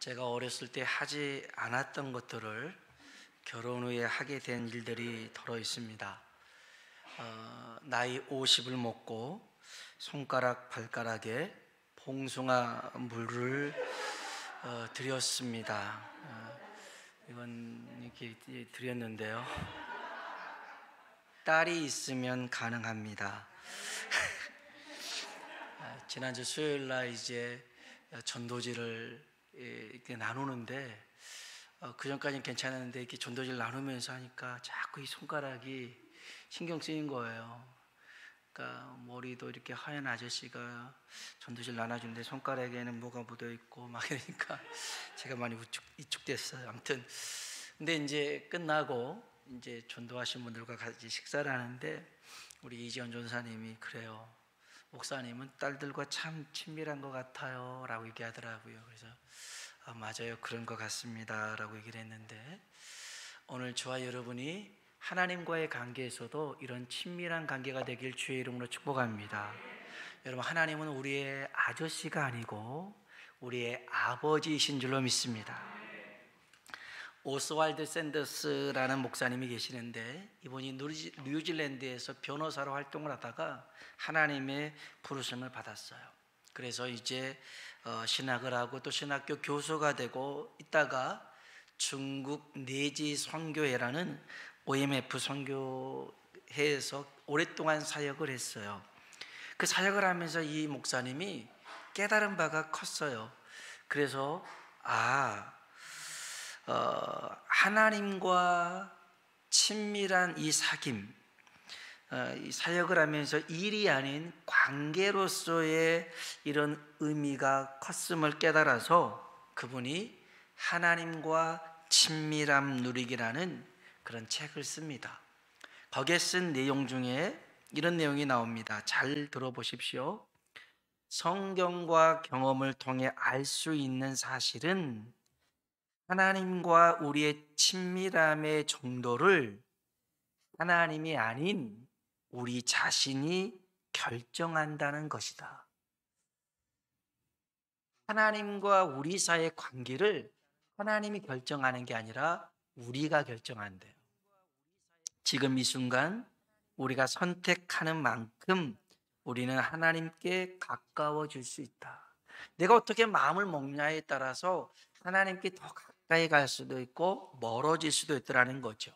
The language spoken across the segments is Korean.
제가 어렸을 때 하지 않았던 것들을 결혼 후에 하게 된 일들이 덜어 있습니다. 나이 50을 먹고 손가락 발가락에 봉숭아 물을 드렸습니다. 이건 이렇게 드렸는데요. 딸이 있으면 가능합니다. 지난주 수요일 날 이제 전도지를 이렇게 나누는데 그 전까지는 괜찮았는데 이렇게 전도지를 나누면서 하니까 자꾸 이 손가락이 신경 쓰인 거예요. 그러니까 머리도 이렇게 하얀 아저씨가 전도지를 나눠주는데 손가락에는 뭐가 묻어 있고 막 이러니까 제가 많이 위축됐어요. 아무튼 근데 이제 끝나고 이제 전도하신 분들과 같이 식사를 하는데 우리 이지원 전사님이 그래요. 목사님은 딸들과 참 친밀한 것 같아요 라고 얘기하더라고요. 그래서 맞아요, 그런 것 같습니다 라고 얘기를 했는데, 오늘 저와 여러분이 하나님과의 관계에서도 이런 친밀한 관계가 되길 주의 이름으로 축복합니다. 여러분, 하나님은 우리의 아저씨가 아니고 우리의 아버지이신 줄로 믿습니다. 오스왈드 샌더스라는 목사님이 계시는데, 이분이 뉴질랜드에서 변호사로 활동을 하다가 하나님의 부르심을 받았어요. 그래서 이제 신학을 하고 또 신학교 교수가 되고 있다가 중국 내지 선교회라는 OMF 선교회에서 오랫동안 사역을 했어요. 그 사역을 하면서 이 목사님이 깨달은 바가 컸어요. 그래서 하나님과 친밀한 이 사귐, 이 사역을 하면서 일이 아닌 관계로서의 이런 의미가 컸음을 깨달아서 그분이 하나님과 친밀함 누리기라는 그런 책을 씁니다. 거기에 쓴 내용 중에 이런 내용이 나옵니다. 잘 들어보십시오. 성경과 경험을 통해 알 수 있는 사실은 하나님과 우리의 친밀함의 정도를 하나님이 아닌 우리 자신이 결정한다는 것이다. 하나님과 우리 사이의 관계를 하나님이 결정하는 게 아니라 우리가 결정한대요. 지금 이 순간 우리가 선택하는 만큼 우리는 하나님께 가까워질 수 있다. 내가 어떻게 마음을 먹냐에 따라서 하나님께 더 가까이 갈 수도 있고 멀어질 수도 있다는 거죠.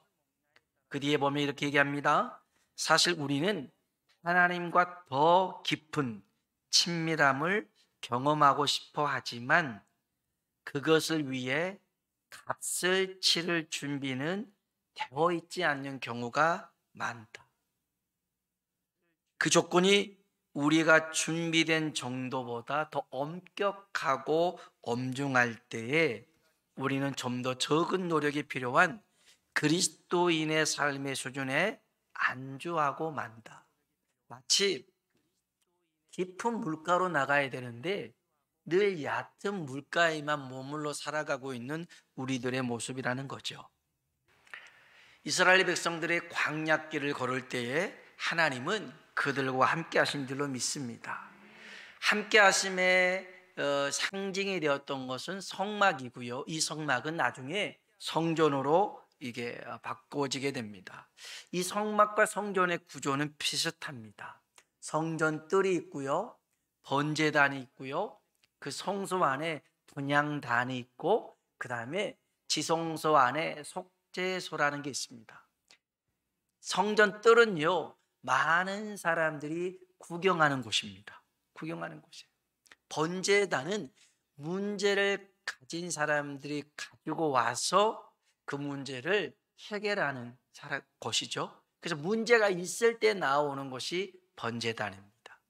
그 뒤에 보면 이렇게 얘기합니다. 사실 우리는 하나님과 더 깊은 친밀함을 경험하고 싶어 하지만 그것을 위해 값을 치를 준비는 되어 있지 않는 경우가 많다. 그 조건이 우리가 준비된 정도보다 더 엄격하고 엄중할 때에 우리는 좀 더 적은 노력이 필요한 그리스도인의 삶의 수준에 안주하고 만다. 마치 깊은 물가로 나가야 되는데 늘 얕은 물가에만 머물러 살아가고 있는 우리들의 모습이라는 거죠. 이스라엘 백성들의 광야길을 걸을 때에 하나님은 그들과 함께 하신 줄로 믿습니다. 함께 하심의 상징이 되었던 것은 성막이고요. 이 성막은 나중에 성전으로 이게 바꿔지게 됩니다. 이 성막과 성전의 구조는 비슷합니다. 성전 뜰이 있고요, 번제단이 있고요, 그 성소 안에 분향단이 있고, 그 다음에 지성소 안에 속죄소라는 게 있습니다. 성전 뜰은요, 많은 사람들이 구경하는 곳입니다. 구경하는 곳이에요. 번제단은 문제를 가진 사람들이 가지고 와서 그 문제를 해결하는 것이죠. 그래서 문제가 있을 때 나오는 것이 번제단입니다.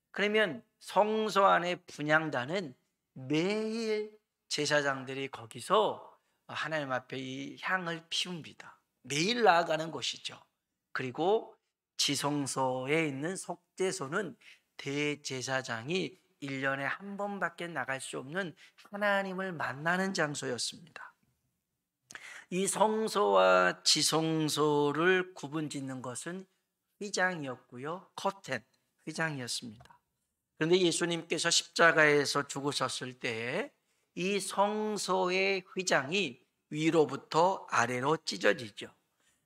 그러면 성소 안의 분향단은 매일 제사장들이 거기서 하나님 앞에 이 향을 피웁니다. 매일 나아가는 것이죠. 그리고 지성소에 있는 속죄소는 대제사장이 1년에 한 번밖에 나갈 수 없는 하나님을 만나는 장소였습니다. 이 성소와 지성소를 구분짓는 것은 휘장이었고요, 커튼, 휘장이었습니다. 그런데 예수님께서 십자가에서 죽으셨을 때에 이 성소의 휘장이 위로부터 아래로 찢어지죠.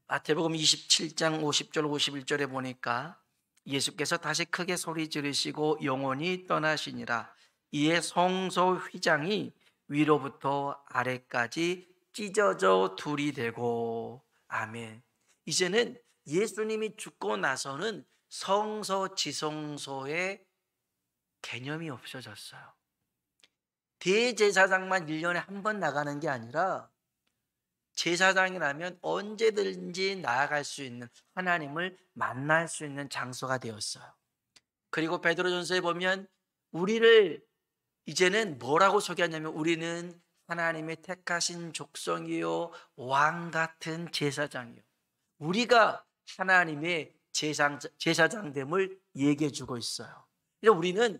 마태복음 27장 50절 51절에 보니까 예수께서 다시 크게 소리 지르시고 영원히 떠나시니라. 이에 성소 휘장이 위로부터 아래까지 찢어져 둘이 되고. 아멘. 이제는 예수님이 죽고 나서는 성소 지성소의 개념이 없어졌어요. 대제사장만 1년에 한 번 나가는 게 아니라 제사장이라면 언제든지 나아갈 수 있는, 하나님을 만날 수 있는 장소가 되었어요. 그리고 베드로전서에 보면 우리를 이제는 뭐라고 소개하냐면 우리는 하나님의 택하신 족속이요 왕 같은 제사장이요. 우리가 하나님의 제사장됨을 얘기해 주고 있어요. 그래서 우리는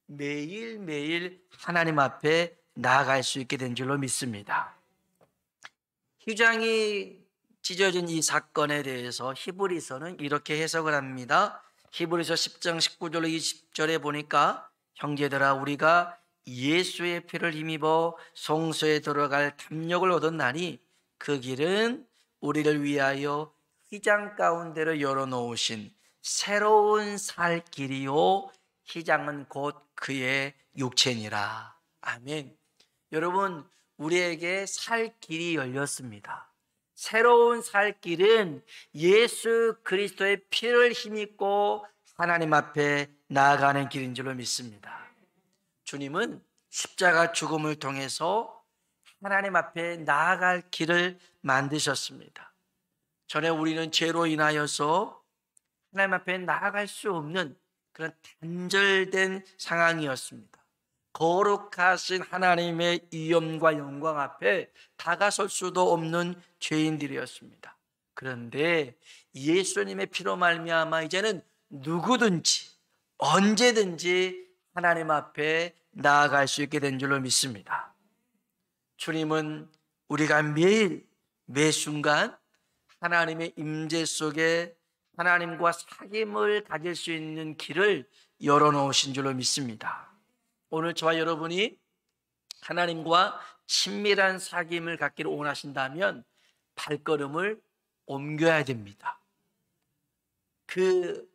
매일매일 하나님 앞에 나아갈 수 있게 된 줄로 믿습니다. 휘장이 찢어진 이 사건에 대해서 히브리서는 이렇게 해석을 합니다. 히브리서 10장 19절 20절에 보니까 형제들아 우리가 예수의 피를 힘입어 성소에 들어갈 담력을 얻었나니 그 길은 우리를 위하여 휘장 가운데로 열어놓으신 새로운 살 길이요 휘장은 곧 그의 육체니라. 아멘. 여러분, 우리에게 살 길이 열렸습니다. 새로운 살 길은 예수 그리스도의 피를 힘입고 하나님 앞에 나아가는 길인 줄로 믿습니다. 주님은 십자가 죽음을 통해서 하나님 앞에 나아갈 길을 만드셨습니다. 전에 우리는 죄로 인하여서 하나님 앞에 나아갈 수 없는 그런 단절된 상황이었습니다. 거룩하신 하나님의 위엄과 영광 앞에 다가설 수도 없는 죄인들이었습니다. 그런데 예수님의 피로 말미암아 이제는 누구든지 언제든지 하나님 앞에 나아갈 수 있게 된 줄로 믿습니다. 주님은 우리가 매일 매 순간 하나님의 임재 속에 하나님과 사귐을 가질 수 있는 길을 열어놓으신 줄로 믿습니다. 오늘 저와 여러분이 하나님과 친밀한 사귐을 갖기를 원하신다면 발걸음을 옮겨야 됩니다. 그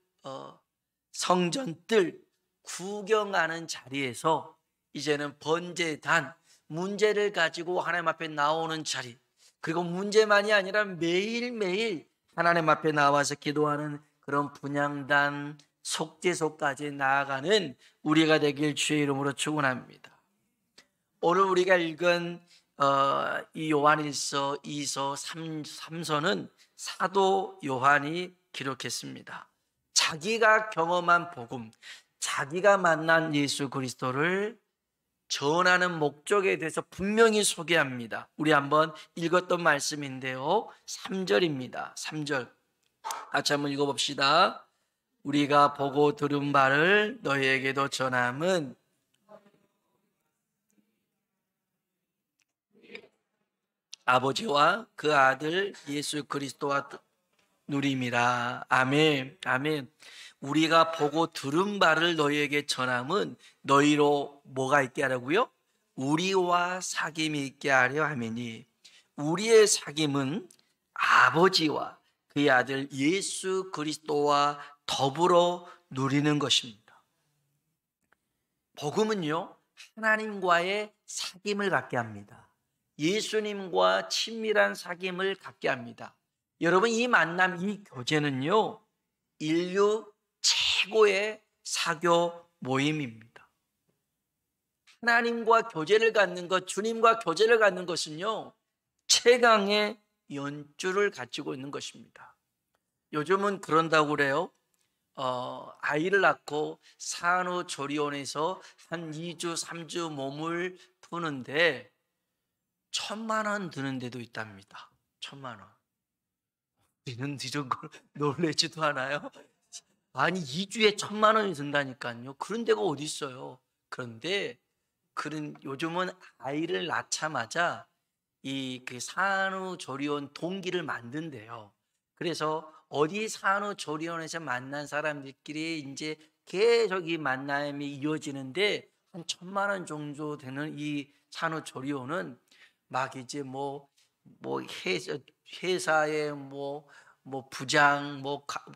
성전들 구경하는 자리에서 이제는 번제단, 문제를 가지고 하나님 앞에 나오는 자리, 그리고 문제만이 아니라 매일매일 하나님 앞에 나와서 기도하는 그런 분향단, 속죄소까지 나아가는 우리가 되길 주의 이름으로 축원합니다. 오늘 우리가 읽은 이 요한일서 2서 3서는 사도 요한이 기록했습니다. 자기가 경험한 복음, 자기가 만난 예수 그리스도를 전하는 목적에 대해서 분명히 소개합니다. 우리 한번 읽었던 말씀인데요, 3절입니다. 3절 같이 한번 읽어봅시다. 우리가 보고 들은 바를 너희에게도 전함은 아버지와 그 아들 예수 그리스도와 누림이라. 아멘. 아멘. 우리가 보고 들은 바를 너희에게 전함은 너희로 뭐가 있게 하려고요? 우리와 사귐이 있게 하려 함이니, 우리의 사귐은 아버지와 그의 아들 예수 그리스도와 더불어 누리는 것입니다. 복음은요, 하나님과의 사귐을 갖게 합니다. 예수님과 친밀한 사귐을 갖게 합니다. 여러분, 이 만남, 이 교제는요, 인류 최고의 사교 모임입니다. 하나님과 교제를 갖는 것, 주님과 교제를 갖는 것은요, 최강의 연주를 가지고 있는 것입니다. 요즘은 그런다고 그래요. 아이를 낳고 산후조리원에서 한 2주, 3주 몸을 푸는데 1,000만 원 드는 데도 있답니다. 1,000만 원. 우리는 이런 걸 놀라지도 않아요. 아니, 2주에 1,000만 원이 든다니까요. 그런 데가 어디 있어요. 그런데 요즘은 아이를 낳자마자 그 산후조리원 동기를 만든대요. 그래서 어디 산후조리원에서 만난 사람들끼리 이제 계속 이 만남이 이어지는데 한 1,000만 원 정도 되는 이 산후조리원은 막 이제 회사의 부장,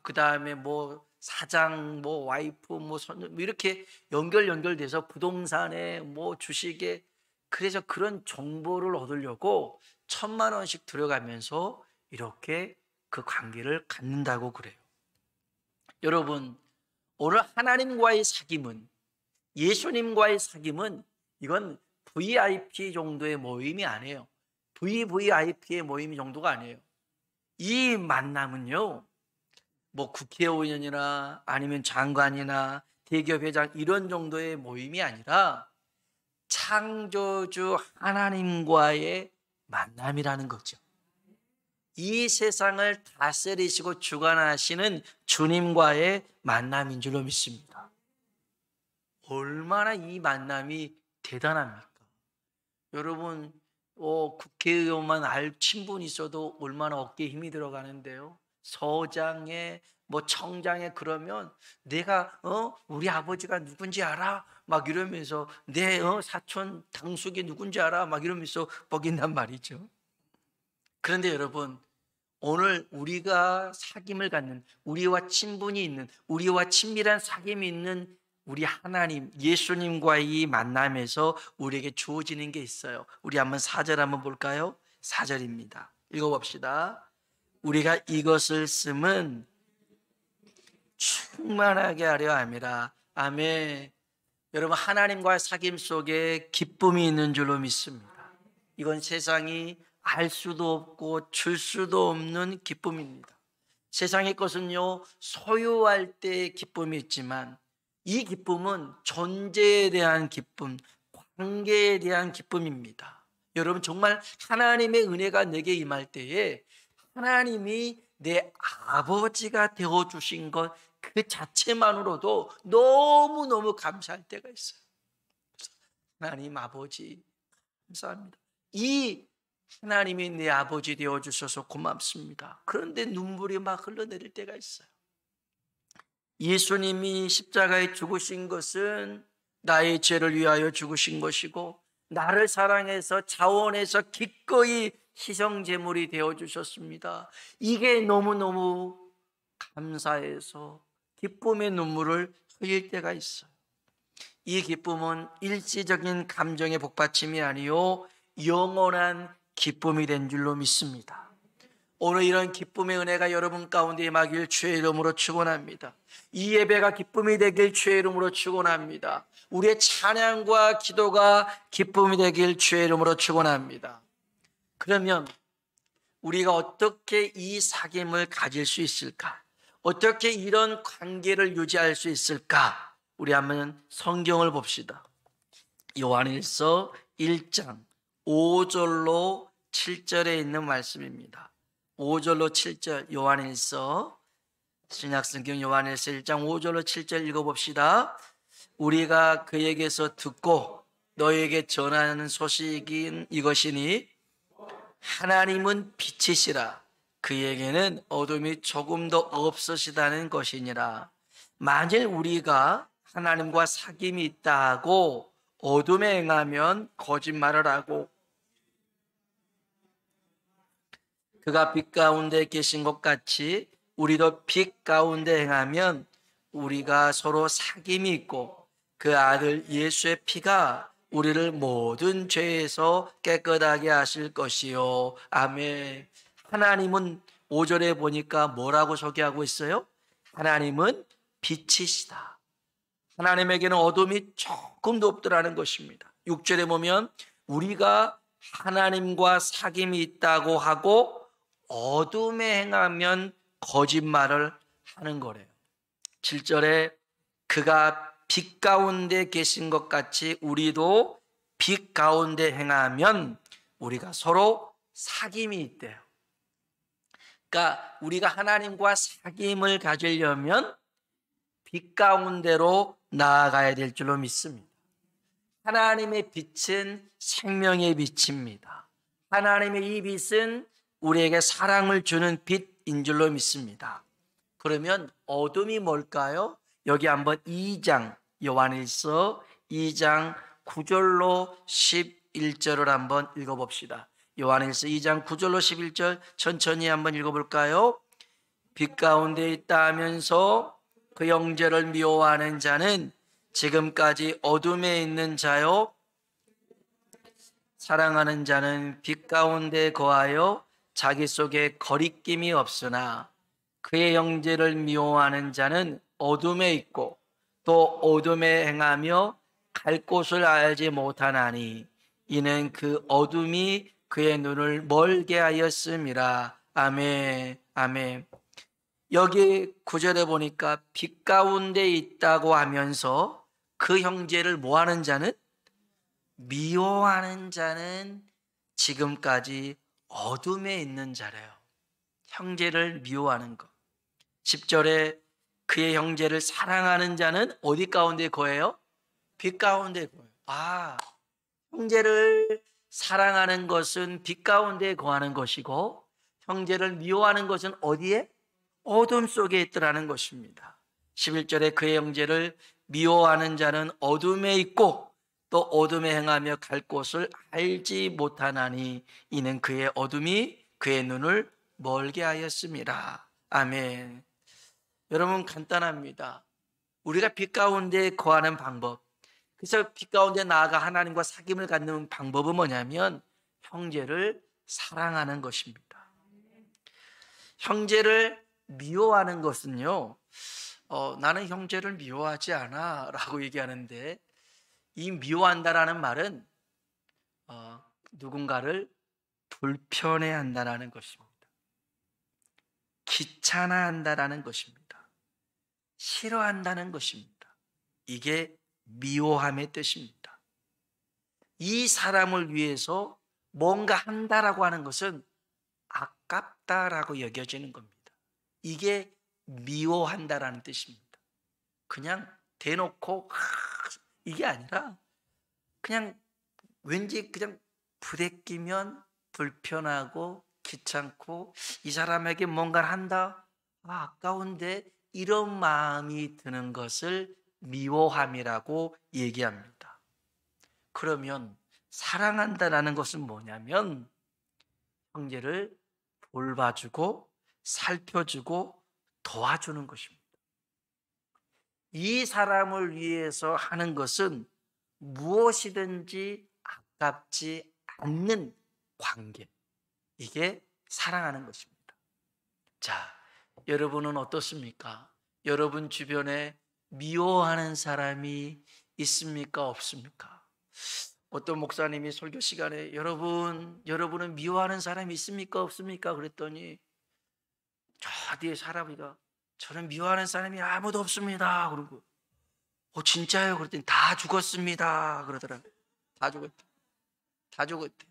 그 다음에 사장, 와이프, 손녀, 이렇게 연결돼서 부동산에 주식에, 그래서 그런 정보를 얻으려고 1,000만 원씩 들어가면서 이렇게 그 관계를 갖는다고 그래요. 여러분, 오늘 하나님과의 사귐은, 예수님과의 사귐은 이건 VIP 정도의 모임이 아니에요. VVIP의 모임 정도가 아니에요. 이 만남은요, 국회의원이나 아니면 장관이나 대기업 회장 이런 정도의 모임이 아니라 창조주 하나님과의 만남이라는 거죠. 이 세상을 다스리시고 주관하시는 주님과의 만남인 줄로 믿습니다. 얼마나 이 만남이 대단합니까? 여러분, 국회의원만 친분이 있어도 얼마나 어깨에 힘이 들어가는데요. 서장에 청장에 그러면 내가 우리 아버지가 누군지 알아? 막 이러면서 내 사촌 당숙이 누군지 알아? 막 이러면서 먹인단 말이죠. 그런데 여러분, 오늘 우리가 사귐을 갖는, 우리와 친분이 있는, 우리와 친밀한 사귐이 있는 우리 하나님, 예수님과의 이 만남에서 우리에게 주어지는 게 있어요. 우리 한번 4절 한번 볼까요? 4절입니다. 읽어봅시다. 우리가 이것을 쓰면 충만하게 하려 함이라. 아멘. 여러분, 하나님과의 사귐 속에 기쁨이 있는 줄로 믿습니다. 이건 세상이 알 수도 없고 줄 수도 없는 기쁨입니다. 세상의 것은요, 소유할 때의 기쁨이 있지만 이 기쁨은 존재에 대한 기쁨, 관계에 대한 기쁨입니다. 여러분, 정말 하나님의 은혜가 내게 임할 때에 하나님이 내 아버지가 되어주신 것 그 자체만으로도 너무너무 감사할 때가 있어요. 하나님 아버지 감사합니다. 이 하나님이 내 아버지 되어주셔서 고맙습니다. 그런데 눈물이 막 흘러내릴 때가 있어요. 예수님이 십자가에 죽으신 것은 나의 죄를 위하여 죽으신 것이고 나를 사랑해서 자원해서 기꺼이 희생제물이 되어주셨습니다. 이게 너무너무 감사해서 기쁨의 눈물을 흘릴 때가 있어요. 이 기쁨은 일시적인 감정의 복받침이 아니요 영원한 기쁨이 된 줄로 믿습니다. 오늘 이런 기쁨의 은혜가 여러분 가운데 임하길 주의 이름으로 축원합니다. 이 예배가 기쁨이 되길 주의 이름으로 축원합니다. 우리의 찬양과 기도가 기쁨이 되길 주의 이름으로 축원합니다. 그러면 우리가 어떻게 이 사귐을 가질 수 있을까? 어떻게 이런 관계를 유지할 수 있을까? 우리 한번 성경을 봅시다. 요한일서 1장 5절로 7절에 있는 말씀입니다. 5절로 7절 요한일서, 신약성경 요한일서 1장 5절로 7절 읽어봅시다. 우리가 그에게서 듣고 너에게 전하는 소식인 이것이니 하나님은 빛이시라. 그에게는 어둠이 조금도 없으시다는 것이니라. 만일 우리가 하나님과 사귐이 있다 하고 어둠에 행하면 거짓말을 하고 그가 빛 가운데 계신 것 같이 우리도 빛 가운데 행하면 우리가 서로 사귐이 있고 그 아들 예수의 피가 우리를 모든 죄에서 깨끗하게 하실 것이요. 아멘. 하나님은 5절에 보니까 뭐라고 소개하고 있어요? 하나님은 빛이시다. 하나님에게는 어둠이 조금도 없더라는 것입니다. 6절에 보면 우리가 하나님과 사귐이 있다고 하고 어둠에 행하면 거짓말을 하는 거래요. 7절에 그가 빛 가운데 계신 것 같이 우리도 빛 가운데 행하면 우리가 서로 사귐이 있대요. 그러니까 우리가 하나님과 사귐을 가지려면 빛 가운데로 나아가야 될 줄로 믿습니다. 하나님의 빛은 생명의 빛입니다. 하나님의 이 빛은 우리에게 사랑을 주는 빛인 줄로 믿습니다. 그러면 어둠이 뭘까요? 여기 한번 2장 요한일서 2장 9절로 11절을 한번 읽어봅시다. 요한일서 2장 9절로 11절 천천히 한번 읽어볼까요? 빛 가운데 있다 하면서 그 형제를 미워하는 자는 지금까지 어둠에 있는 자요, 사랑하는 자는 빛 가운데 거하여 자기 속에 거리낌이 없으나 그의 형제를 미워하는 자는 어둠에 있고 또 어둠에 행하며 갈 곳을 알지 못하나니 이는 그 어둠이 그의 눈을 멀게 하였음이라. 아멘. 아멘. 여기 9절에 보니까 빛 가운데 있다고 하면서 그 형제를 뭐하는 자는, 미워하는 자는 지금까지 어둠에 있는 자래요. 형제를 미워하는 것. 10절에 그의 형제를 사랑하는 자는 어디 가운데 거해요? 빛 가운데 거해요. 형제를 사랑하는 것은 빛 가운데 거하는 것이고 형제를 미워하는 것은 어디에? 어둠 속에 있더라는 것입니다. 11절에 그의 형제를 미워하는 자는 어둠에 있고 또 어둠에 행하며 갈 곳을 알지 못하나니 이는 그의 어둠이 그의 눈을 멀게 하였습니다. 아멘. 여러분, 간단합니다. 우리가 빛 가운데 거하는 방법, 그래서 빛 가운데 나아가 하나님과 사귐을 갖는 방법은 뭐냐면 형제를 사랑하는 것입니다. 형제를 미워하는 것은요, 나는 형제를 미워하지 않아 라고 얘기하는데, 이 미워한다라는 말은 누군가를 불편해한다라는 것입니다. 귀찮아한다라는 것입니다. 싫어한다는 것입니다. 이게 미워함의 뜻입니다. 이 사람을 위해서 뭔가 한다라고 하는 것은 아깝다라고 여겨지는 겁니다. 이게 미워한다라는 뜻입니다. 그냥 대놓고 이게 아니라 그냥 왠지 그냥 부대끼면 불편하고 귀찮고 이 사람에게 뭔가를 한다, 아까운데, 이런 마음이 드는 것을 미워함이라고 얘기합니다. 그러면 사랑한다라는 것은 뭐냐면 형제를 돌봐주고 살펴주고 도와주는 것입니다. 이 사람을 위해서 하는 것은 무엇이든지 아깝지 않는 관계, 이게 사랑하는 것입니다. 자, 여러분은 어떻습니까? 여러분 주변에 미워하는 사람이 있습니까? 없습니까? 어떤 목사님이 설교 시간에 여러분은 미워하는 사람이 있습니까? 없습니까? 그랬더니 저 뒤에 사람이가 저는 미워하는 사람이 아무도 없습니다. 그러고 진짜요? 그랬더니 다 죽었습니다. 그러더라고요. 다 죽었대.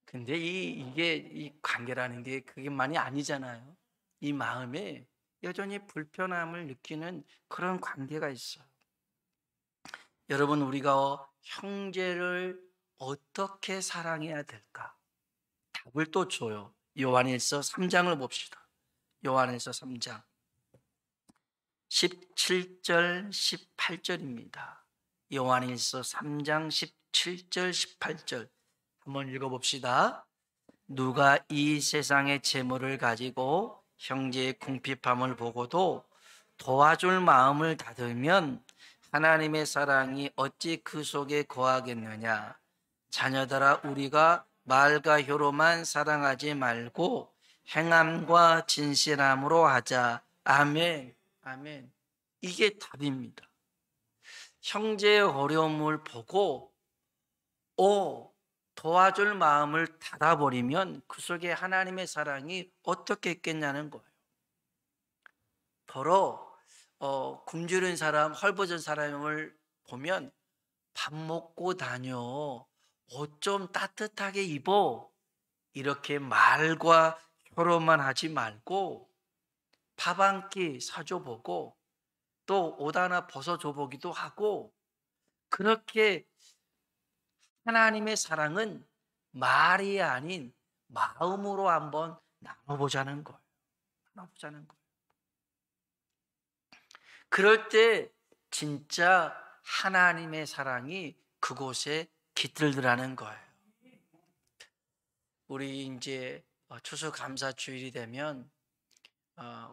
근데 이게 이 관계라는 게 그게만이 아니잖아요. 이 마음에 여전히 불편함을 느끼는 그런 관계가 있어요. 여러분, 우리가 형제를 어떻게 사랑해야 될까? 답을 또 줘요. 요한일서 3장을 봅시다. 요한일서 3장 17절 18절입니다. 요한일서 3장 17절 18절 한번 읽어봅시다. 누가 이 세상의 재물을 가지고 형제의 궁핍함을 보고도 도와줄 마음을 닫으면 하나님의 사랑이 어찌 그 속에 거하겠느냐. 자녀들아, 우리가 말과 혀로만 사랑하지 말고 행함과 진실함으로 하자. 아멘. 아멘. 이게 답입니다. 형제의 어려움을 보고 도와줄 마음을 닫아버리면 그 속에 하나님의 사랑이 어떻게 있겠냐는 거예요. 더러 굶주린 사람, 헐벗은 사람을 보면 밥 먹고 다녀, 옷 좀 따뜻하게 입어, 이렇게 말과 혀로만 하지 말고 밥 한 끼 사줘보고 또 옷 하나 벗어줘보기도 하고, 그렇게 하나님의 사랑은 말이 아닌 마음으로 한번 나눠보자는 거예요. 나눠보자는 거예요. 그럴 때 진짜 하나님의 사랑이 그곳에 깃들더라는 거예요. 우리 이제 추수감사 주일이 되면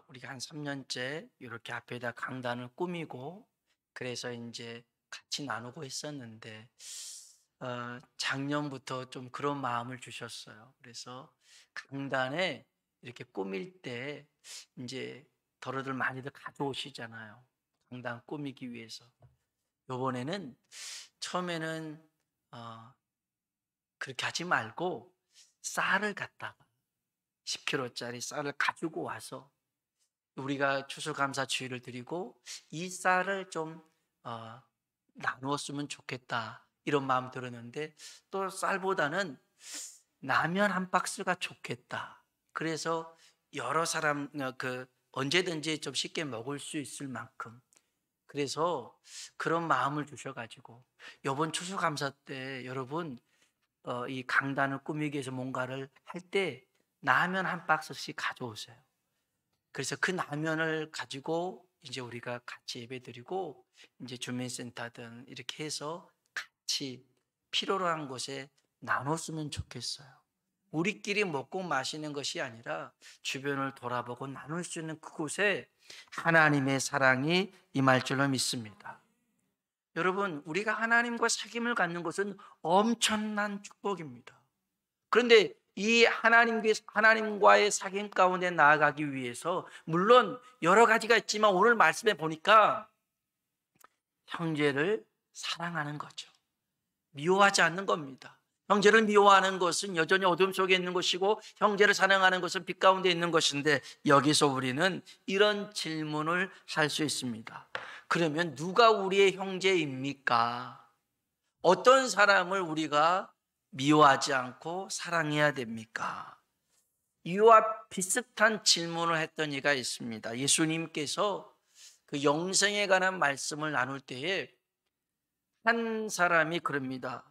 우리가 한 3년째 이렇게 앞에다 강단을 꾸미고 그래서 이제 같이 나누고 있었는데 작년부터 좀 그런 마음을 주셨어요. 그래서 강단에 이렇게 꾸밀 때 이제 더러들 많이들 가져오시잖아요. 강단 꾸미기 위해서. 이번에는 처음에는 그렇게 하지 말고 쌀을 갖다가 10kg짜리 쌀을 가지고 와서 우리가 추수감사 주일을 드리고 이 쌀을 좀 나누었으면 좋겠다 이런 마음 들었는데 또 쌀보다는 라면 한 박스가 좋겠다. 그래서 여러 사람 언제든지 좀 쉽게 먹을 수 있을 만큼 그래서 그런 마음을 주셔가지고 이번 추수감사 때 여러분 이 강단을 꾸미기 위해서 뭔가를 할 때 라면 한 박스씩 가져오세요. 그래서 그 라면을 가지고 이제 우리가 같이 예배드리고 이제 주민센터든 이렇게 해서 같이 필요로 한 곳에 나눴으면 좋겠어요. 우리끼리 먹고 마시는 것이 아니라 주변을 돌아보고 나눌 수 있는 그곳에 하나님의 사랑이 임할 줄로 믿습니다. 여러분, 우리가 하나님과 사귐을 갖는 것은 엄청난 축복입니다. 그런데 이 하나님과의 사귐 가운데 나아가기 위해서 물론 여러 가지가 있지만 오늘 말씀에 보니까 형제를 사랑하는 거죠. 미워하지 않는 겁니다. 형제를 미워하는 것은 여전히 어둠 속에 있는 것이고 형제를 사랑하는 것은 빛 가운데 있는 것인데 여기서 우리는 이런 질문을 할 수 있습니다. 그러면 누가 우리의 형제입니까? 어떤 사람을 우리가 미워하지 않고 사랑해야 됩니까? 이와 비슷한 질문을 했던 이가 있습니다. 예수님께서 그 영생에 관한 말씀을 나눌 때에 한 사람이 그럽니다.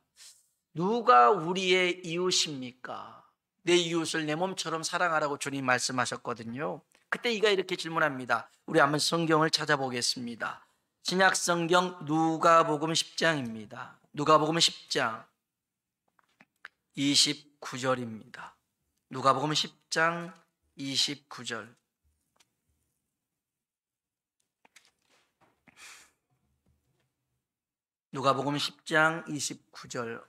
누가 우리의 이웃입니까? 내 이웃을 내 몸처럼 사랑하라고 주님 말씀하셨거든요. 그때 이가 이렇게 질문합니다. 우리 한번 성경을 찾아보겠습니다. 신약 성경 누가복음 10장입니다. 누가복음 10장 29절입니다. 누가복음 10장 29절. 누가복음 10장 29절.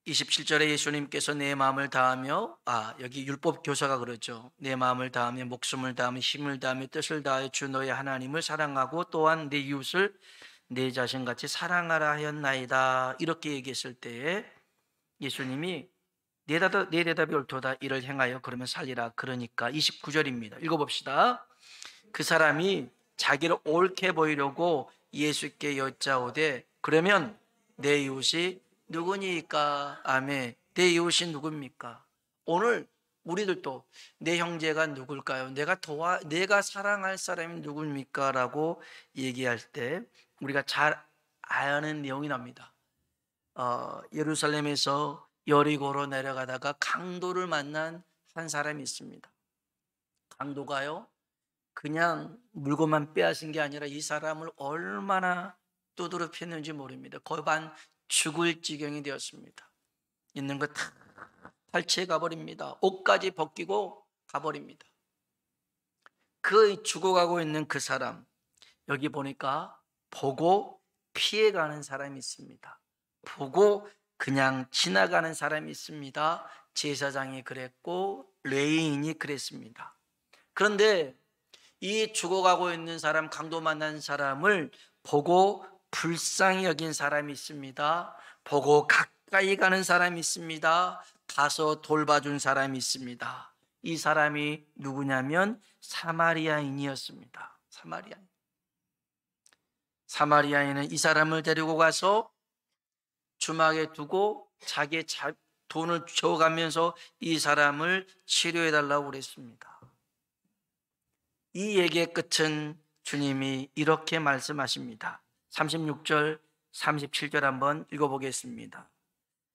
27절에 예수님께서 내 마음을 다하며 여기 율법 교사가 그러죠. 내 마음을 다하며 목숨을 다하며 힘을 다하며 뜻을 다하여 주 너의 하나님을 사랑하고 또한 내 이웃을 내 자신같이 사랑하라 하였나이다. 이렇게 얘기했을 때에 예수님이 내 대답이 옳도다. 이를 행하여 그러면 살리라. 그러니까 29절입니다. 읽어봅시다. 그 사람이 자기를 옳게 보이려고 예수께 여짜오되 그러면 내 이웃이 누구니까? 아멘. 내 이웃이 누굽니까? 오늘 우리들도 내 형제가 누굴까요? 내가 사랑할 사람이 누굽니까? 라고 얘기할 때 우리가 잘 아는 내용이 납니다. 예루살렘에서 여리고로 내려가다가 강도를 만난 한 사람이 있습니다. 강도가요, 그냥 물건만 빼앗은 게 아니라 이 사람을 얼마나 두드러 팼는지 모릅니다. 거의 반 죽을 지경이 되었습니다. 있는 거 다 탈취해 가버립니다. 옷까지 벗기고 가버립니다. 그 죽어가고 있는 그 사람, 여기 보니까 보고 피해가는 사람이 있습니다. 보고 그냥 지나가는 사람이 있습니다. 제사장이 그랬고 레위인이 그랬습니다. 그런데 이 죽어가고 있는 사람, 강도 만난 사람을 보고 불쌍히 여긴 사람이 있습니다. 보고 가까이 가는 사람이 있습니다. 가서 돌봐준 사람이 있습니다. 이 사람이 누구냐면 사마리아인이었습니다. 사마리아인은 이 사람을 데리고 가서 주막에 두고 자기의 돈을 줘가면서 이 사람을 치료해달라고 그랬습니다. 이 얘기의 끝은 주님이 이렇게 말씀하십니다. 36절, 37절 한번 읽어보겠습니다.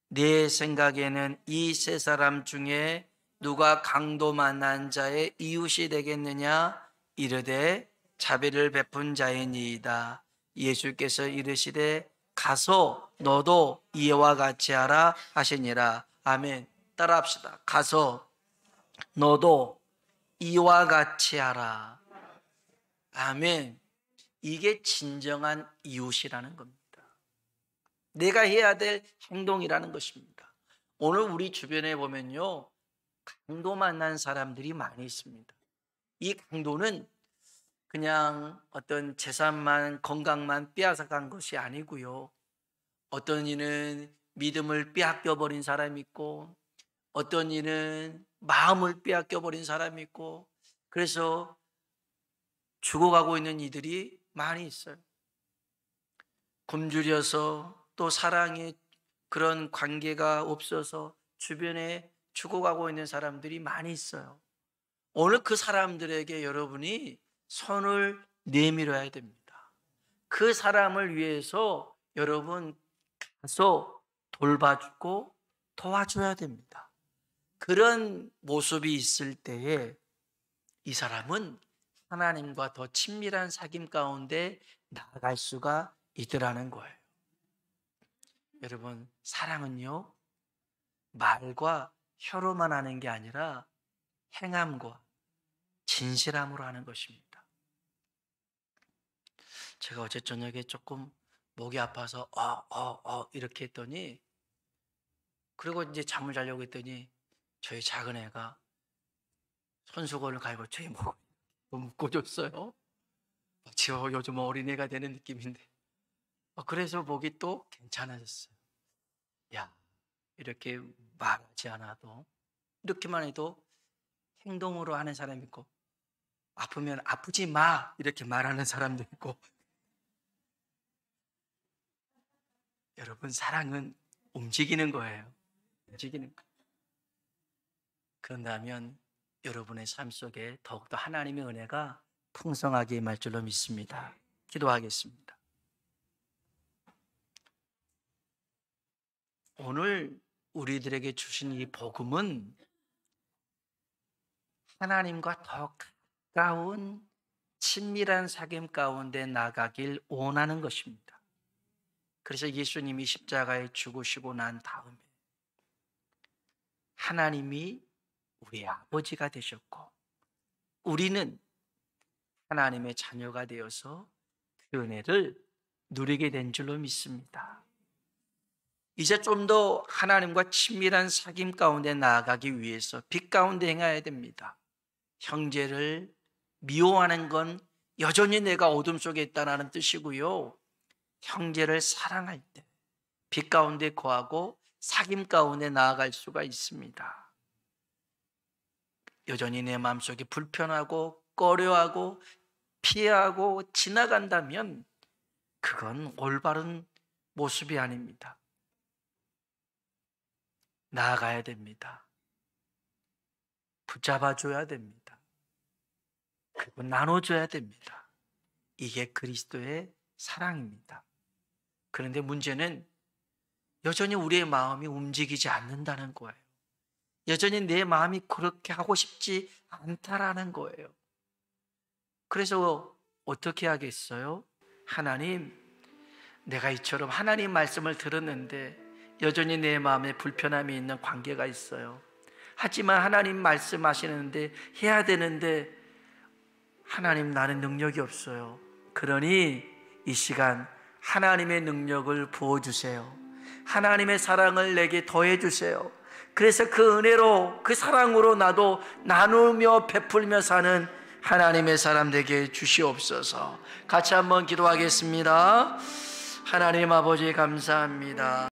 내 생각에는 이 세 사람 중에 누가 강도 만난 자의 이웃이 되겠느냐? 이르되 자비를 베푼 자이니이다. 예수께서 이르시되 가서 너도 이와 같이 하라 하시니라. 아멘. 따라합시다. 가서 너도 이와 같이 하라. 아멘. 이게 진정한 이웃이라는 겁니다. 내가 해야 될 행동이라는 것입니다. 오늘 우리 주변에 보면요, 강도 만난 사람들이 많이 있습니다. 이 강도는 그냥 어떤 재산만, 건강만 빼앗아간 것이 아니고요, 어떤 이는 믿음을 빼앗겨버린 사람이 있고, 어떤 이는 마음을 빼앗겨버린 사람이 있고, 그래서 죽어가고 있는 이들이 많이 있어요. 굶주려서 또 사랑의 그런 관계가 없어서 주변에 죽어가고 있는 사람들이 많이 있어요. 오늘 그 사람들에게 여러분이 손을 내밀어야 됩니다. 그 사람을 위해서 여러분 가서 돌봐주고 도와줘야 됩니다. 그런 모습이 있을 때에 이 사람은 하나님과 더 친밀한 사귐 가운데 나아갈 수가 있더라는 거예요. 여러분, 사랑은요, 말과 혀로만 하는 게 아니라 행함과 진실함으로 하는 것입니다. 제가 어제 저녁에 조금 목이 아파서 이렇게 했더니, 그리고 이제 잠을 자려고 했더니 저희 작은 애가 손수건을 갈고 저희 목을 묶어줬어요. 저 요즘 어린애가 되는 느낌인데, 그래서 목이 또 괜찮아졌어요. 야, 이렇게 말하지 않아도, 이렇게만 해도 행동으로 하는 사람이 있고, 아프면 아프지 마 이렇게 말하는 사람도 있고. 여러분, 사랑은 움직이는 거예요. 움직이는 거. 그런다면 여러분의 삶 속에 더욱더 하나님의 은혜가 풍성하게 임할 줄로 믿습니다. 기도하겠습니다. 오늘 우리들에게 주신 이 복음은 하나님과 더 가까운 친밀한 사귐 가운데 나가길 원하는 것입니다. 그래서 예수님이 십자가에 죽으시고 난 다음에 하나님이 우리의 아버지가 되셨고, 우리는 하나님의 자녀가 되어서 그 은혜를 누리게 된 줄로 믿습니다. 이제 좀 더 하나님과 친밀한 사귐 가운데 나아가기 위해서 빛 가운데 행해야 됩니다. 형제를 미워하는 건 여전히 내가 어둠 속에 있다는 뜻이고요, 형제를 사랑할 때 빛 가운데 거하고 사귐 가운데 나아갈 수가 있습니다. 여전히 내 마음속에 불편하고 꺼려하고 피하고 지나간다면 그건 올바른 모습이 아닙니다. 나아가야 됩니다. 붙잡아줘야 됩니다. 그리고 나눠줘야 됩니다. 이게 그리스도의 사랑입니다. 그런데 문제는 여전히 우리의 마음이 움직이지 않는다는 거예요. 여전히 내 마음이 그렇게 하고 싶지 않다라는 거예요. 그래서 어떻게 하겠어요? 하나님, 내가 이처럼 하나님 말씀을 들었는데 여전히 내 마음에 불편함이 있는 관계가 있어요. 하지만 하나님 말씀하시는데 해야 되는데 하나님, 나는 능력이 없어요. 그러니 이 시간 하나님의 능력을 부어주세요. 하나님의 사랑을 내게 더해주세요. 그래서 그 은혜로, 그 사랑으로 나도 나누며 베풀며 사는 하나님의 사람 되게 주시옵소서. 같이 한번 기도하겠습니다. 하나님 아버지 감사합니다.